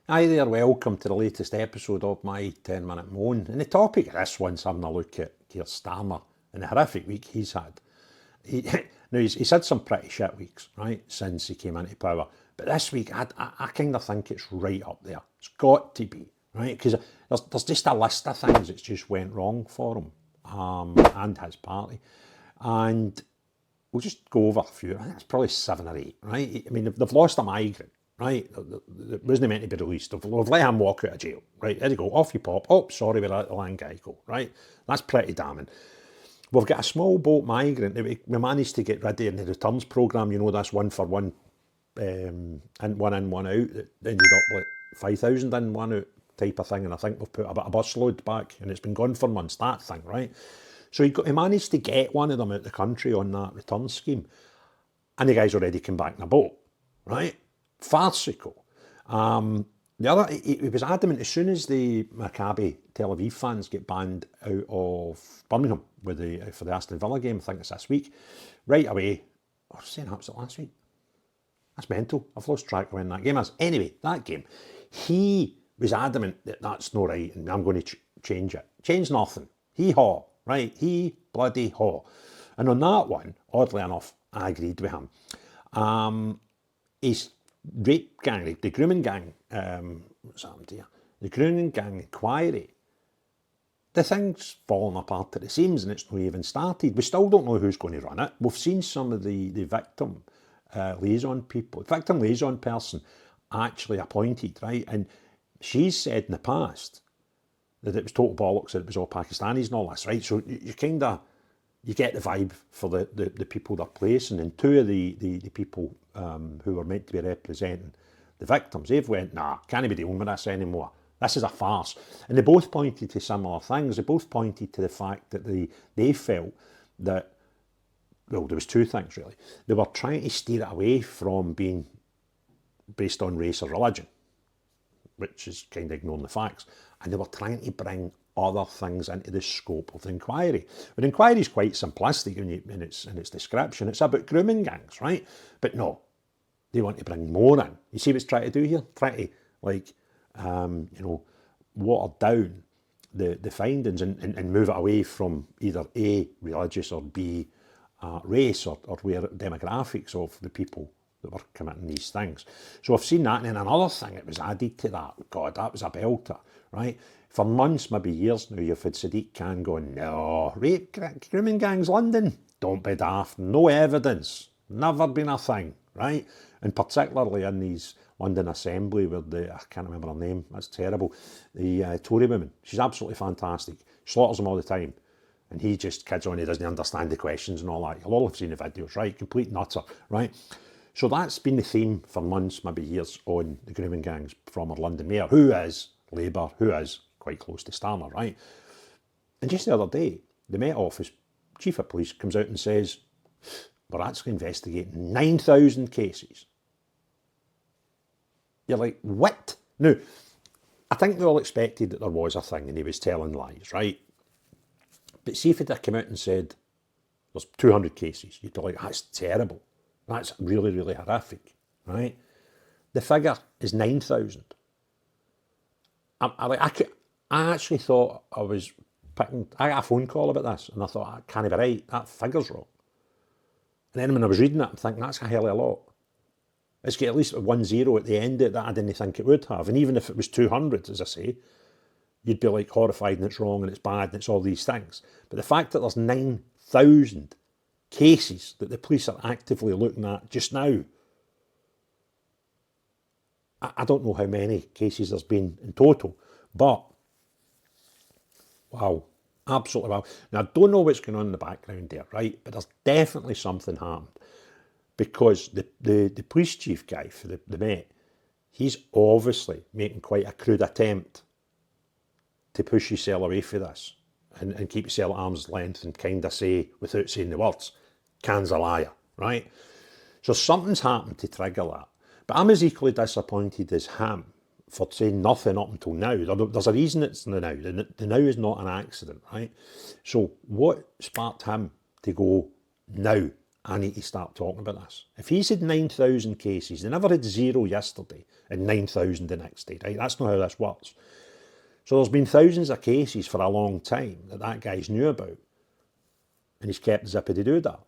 Hi there, welcome to the latest episode of my 10-minute moan. And the topic of this one's having a look at Keir Starmer and the horrific week he's had. He's had some pretty shit weeks, right, since he came into power. But this week, I kind of think it's right up there. It's got to be, right? Because there's just a list of things that just went wrong for him and his party. And we'll just go over a few. I think it's probably 7 or 8, right? I mean, they've lost a migrant. Right, it wasn't meant to be released. They've let him walk out of jail. Right, there you go, off you pop. Oh, sorry, we're let the land guy go. Right, that's pretty damning. We've got a small boat migrant that we managed to get rid of in the returns programme. You know, that's one for one, and one in, one out. That ended up like 5,000 in, one out type of thing. And I think we've put a bit of busload back, and it's been gone for months. That thing, right? So he managed to get one of them out the country on that return scheme, and the guy's already come back in a boat. Right. Farcical. The other, he was adamant as soon as the Maccabi Tel Aviv fans get banned out of Birmingham for the Aston Villa game, I think it's this week, right away. I was saying that was it last week. That's mental. I've lost track of when that game is. Anyway, that game, he was adamant that that's not right, and I'm going to change it. Change nothing. Hee-haw, right? He bloody haw. And on that one, oddly enough, I agreed with him. He's rape gang, the grooming gang, what's happened here? The grooming gang inquiry. The thing's fallen apart at the seams and it's not even started. We still don't know who's going to run it. We've seen some of the victim liaison people, victim liaison person actually appointed, right? And she's said in the past that it was total bollocks, that it was all Pakistanis and all this, right? So you kind of, you get the vibe for the people they're placing, and two of the people who were meant to be representing the victims, they've went, nah, can't be dealing with this anymore. This is a farce. And they both pointed to similar things. They both pointed to the fact that they felt that, well, there was two things really. They were trying to steer it away from being based on race or religion, which is kind of ignoring the facts. And they were trying to bring other things into the scope of the inquiry. But the inquiry is quite simplistic in its description. It's about grooming gangs, right? But no, they want to bring more in. You see what it's trying to do here? Try to, like, water down the findings and move it away from either A, religious, or B, race, or where demographics of the people that were committing these things. So I've seen that, and then another thing that was added to that, God, that was a belter, right? For months, maybe years now, you've had Sadiq Khan going, no, rape grooming gangs, London, don't be daft, no evidence, never been a thing, right? And particularly in these London Assembly where I can't remember her name, that's terrible, the Tory woman, she's absolutely fantastic, slaughters them all the time. And he just kids on, he doesn't understand the questions and all that. You'll all have seen the videos, right? Complete nutter, right? So that's been the theme for months, maybe years, on the grooming gangs from our London mayor, who is Labour, who is quite close to Starmer, right? And just the other day, the Met Office Chief of Police comes out and says, we're actually investigating 9,000 cases. You're like, what? Now, I think they all expected that there was a thing and he was telling lies, right? But see if he'd have come out and said, there's 200 cases, you'd be like, that's terrible. That's really, really horrific, right? The figure is 9,000. I actually thought I was picking, I got a phone call about this and I thought, I can't be right, that figure's wrong. And then when I was reading it, I'm thinking, that's a hell of a lot. It's got at least a 10 at the end of it that I didn't think it would have. And even if it was 200, as I say, you'd be like horrified and it's wrong and it's bad and it's all these things. But the fact that there's 9,000 cases that the police are actively looking at just now, I don't know how many cases there's been in total, but wow, absolutely wow. Now, I don't know what's going on in the background there, right? But there's definitely something happened, because the police chief guy for the Met, he's obviously making quite a crude attempt to push yourself away from this and keep yourself at arm's length and kind of say, without saying the words, Khan's a liar, right? So something's happened to trigger that. But I'm as equally disappointed as him for saying nothing up until now. There's a reason it's the now. The now is not an accident, right? So what sparked him to go now I need to start talking about this. If he's had 9,000 cases, they never had 0 yesterday and 9,000 the next day, right? That's not how this works. So there's been thousands of cases for a long time that guy's knew about, and he's kept zippy to do that.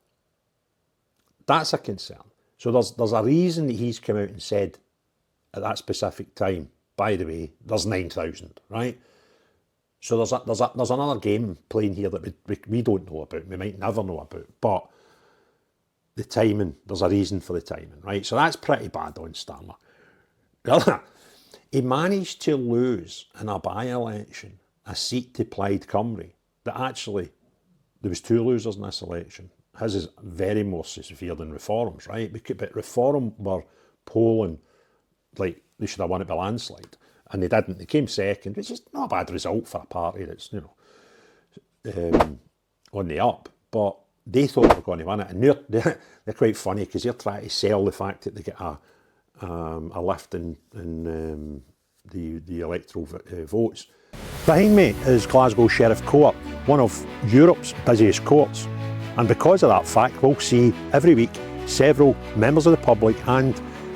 That's a concern. So there's a reason that he's come out and said at that specific time, by the way, there's 9,000, right? So there's another game playing here that we don't know about, we might never know about, but the timing, there's a reason for the timing, right? So that's pretty bad on Starmer. He managed to lose in a by-election a seat to Plaid Cymru that actually, there was 2 losers in this election. His is very more severe than Reform's, right? But Reform were polling like they should have won it by landslide, and they didn't. They came second, which is not a bad result for a party that's, you know, on the up. But they thought they were going to win it, and they're quite funny because they're trying to sell the fact that they get a lift in the electoral votes. Behind me is Glasgow Sheriff Court, one of Europe's busiest courts. And because of that fact, we'll see every week several members of the public and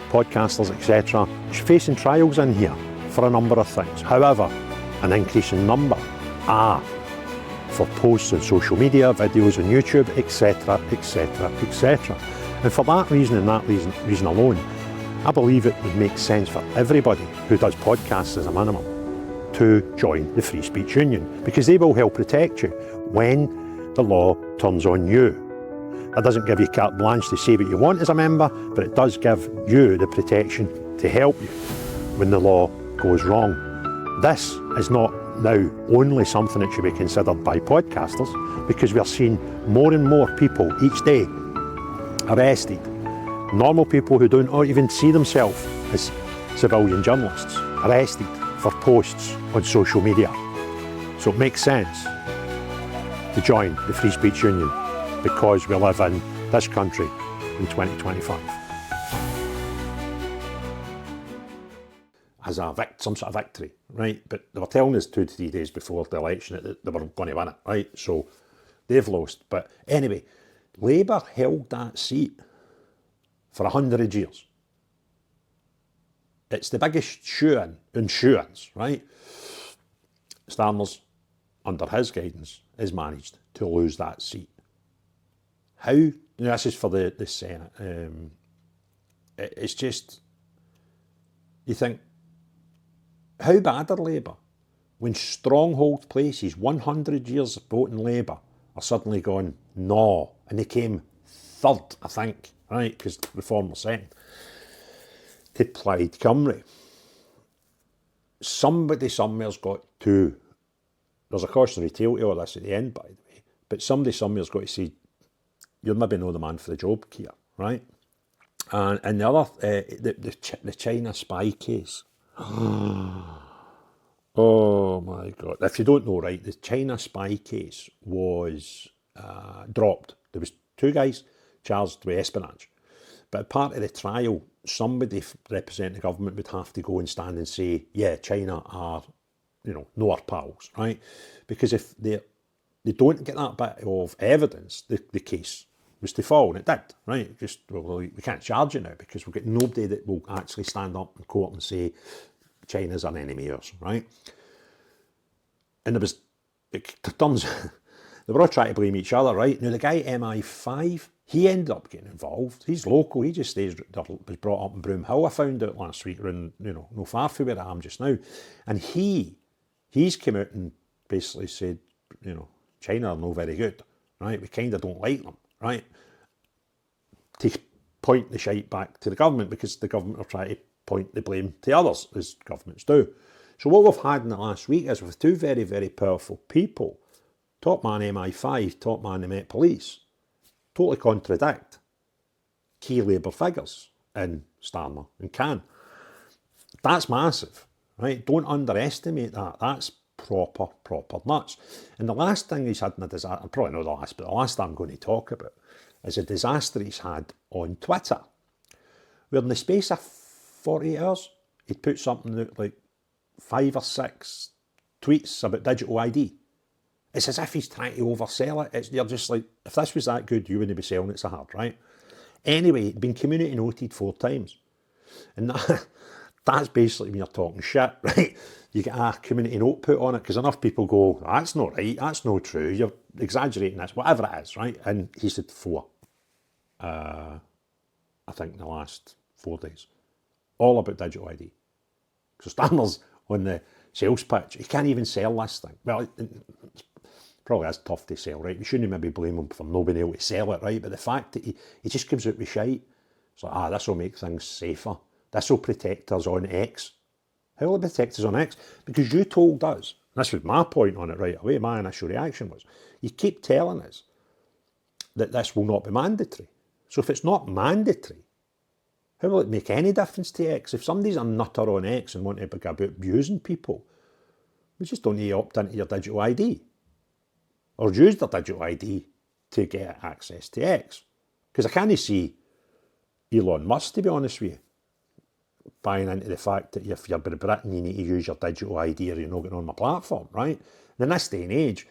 podcasters, etc., facing trials in here for a number of things. However, an increasing number are for posts on social media, videos on YouTube, etc., etc., etc. And for that reason and that reason alone, I believe it would make sense for everybody who does podcasts as a minimum to join the Free Speech Union, because they will help protect you when the law turns on you. That doesn't give you carte blanche to say what you want as a member, but it does give you the protection to help you when the law goes wrong. This is not now only something that should be considered by podcasters, because we are seeing more and more people each day arrested. Normal people who don't even see themselves as civilian journalists arrested for posts on social media. So it makes sense to join the Free Speech Union, because we live in this country in 2025. As some sort of victory, right? But they were telling us 2 to 3 days before the election that they were going to win it, right? So they've lost. But anyway, Labour held that seat for 100 years. It's the biggest shoe in shoe-ins, right? Starmer's, under his guidance, has managed to lose that seat. How? This is for the Senate. It's just, you think, how bad are Labour when stronghold places, 100 years of voting Labour, are suddenly going, no, and they came third, I think, right, because Reform were second, to Plaid Cymru. Somebody somewhere's got to, there's a cautionary tale to all this at the end, by the way, but somebody somewhere's got to say, you're maybe not the man for the job, Keir, right? And the other, the China spy case. Oh my God. If you don't know, right, the China spy case was dropped. There was 2 guys charged with espionage. But part of the trial, somebody representing the government would have to go and stand and say, yeah, China are, no our pals, right? Because if they don't get that bit of evidence, the case was to fall, and it did, right? Just, well, we can't charge you now because we've got nobody that will actually stand up in court and say China's an enemy of ours, right? And it turns, they were all trying to blame each other, right? Now, the guy MI5, he ended up getting involved. He's local, he just was brought up in Broomhill, I found out last week, around, no far from where I am just now. And he's come out and basically said, China are no very good, right? We kind of don't like them, right? To point the shite back to the government, because the government are trying to point the blame to others, as governments do. So what we've had in the last week is with 2 very, very powerful people, top man MI5, top man the Met Police, totally contradict key Labour figures in Starmer and Can. That's massive, right? Don't underestimate that. That's proper nuts. And the last thing he's had in a disaster, probably not the last, but the last I'm going to talk about, is a disaster he's had on Twitter, where in the space of 48 hours, he'd put something out like 5 or 6 tweets about digital ID. It's as if he's trying to oversell it. You're just like, if this was that good, you wouldn't be selling it so hard, right? Anyway, been community noted 4 times. And that's basically when you're talking shit, right? You get a community note put on it, because enough people go, that's not right, that's not true, you're exaggerating this, whatever it is, right? And he said 4. I think in the last 4 days. All about digital ID. So Starmer's on the sales pitch. He can't even sell this thing. Well, it's probably is tough to sell, right? We shouldn't maybe blame him for not being able to sell it, right? But the fact that he just comes out with shite. It's like, this will make things safer. This will protect us on X. How will it protect us on X? Because you told us, and this was my point on it right away, my initial reaction was, you keep telling us that this will not be mandatory. So if it's not mandatory, how will it make any difference to X? If somebody's a nutter on X and want to be about abusing people, we just don't need to opt into your digital ID. Or use their digital ID to get access to X. Because I can't see Elon Musk, to be honest with you, buying into the fact that if you're in Britain, you need to use your digital ID or you're not getting on my platform, right? And in this day and age,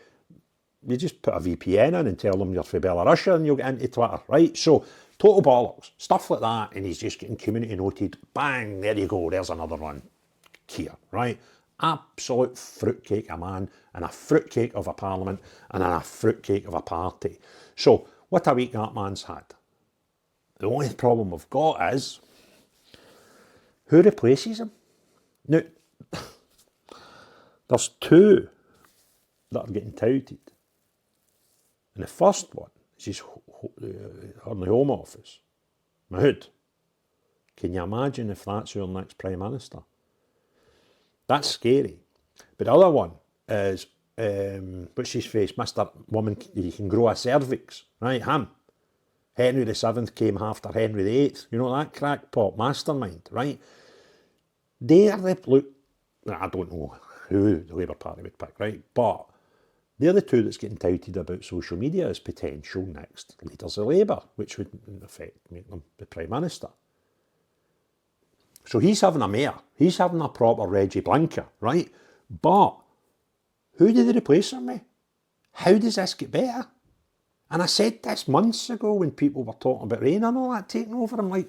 you just put a VPN in and tell them you're from Belarus and you'll get into Twitter, right? So, total bollocks, stuff like that, and he's just getting community noted. Bang, there you go, there's another one. Keir, right? Absolute fruitcake of a man, and a fruitcake of a parliament, and a fruitcake of a party. So, what a week that man's had. The only problem we've got is, who replaces him? Now, there's 2 that are getting touted. And the first one is his on the Home Office, Mahood. Can you imagine if that's your next Prime Minister? That's scary. But the other one is, what's his face, Mr. Woman, you can grow a cervix, right? Him. Henry VII came after Henry VIII. You know, that crackpot mastermind, right? They're the, look, I don't know who the Labour Party would pick, right? But they're the 2 that's getting touted about social media as potential next leaders of Labour, which would in effect make them the Prime Minister. So he's having a mare. He's having a proper Reggie Blinker, right? But who do they replace him with? How does this get better? And I said this months ago when people were talking about Rain and all that taking over. I'm like,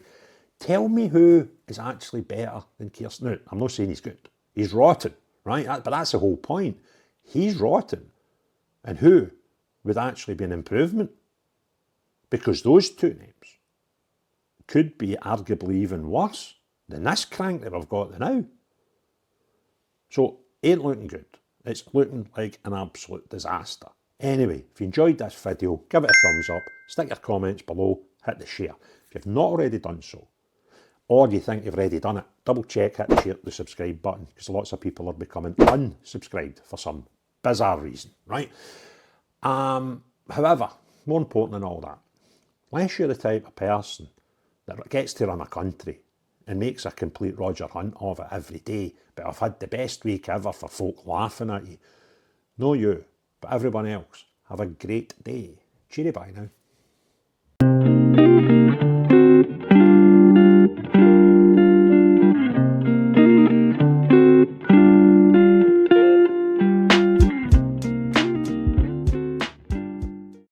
tell me who is actually better than Keir Starmer. Now, I'm not saying he's good. He's rotten, right? But that's the whole point. He's rotten. And who would actually be an improvement? Because those 2 names could be arguably even worse than this crank that we've got now. So, ain't looking good. It's looking like an absolute disaster. Anyway, if you enjoyed this video, give it a thumbs up, stick your comments below, hit the share. If you've not already done so, or you think you've already done it, double check, hit the share, the subscribe button, because lots of people are becoming unsubscribed for some bizarre reason, right? However, more important than all that, unless you're the type of person that gets to run a country and makes a complete Roger Hunt of it every day, but I've had the best week ever for folk laughing at you. No you, but everyone else, have a great day. Cheery bye now.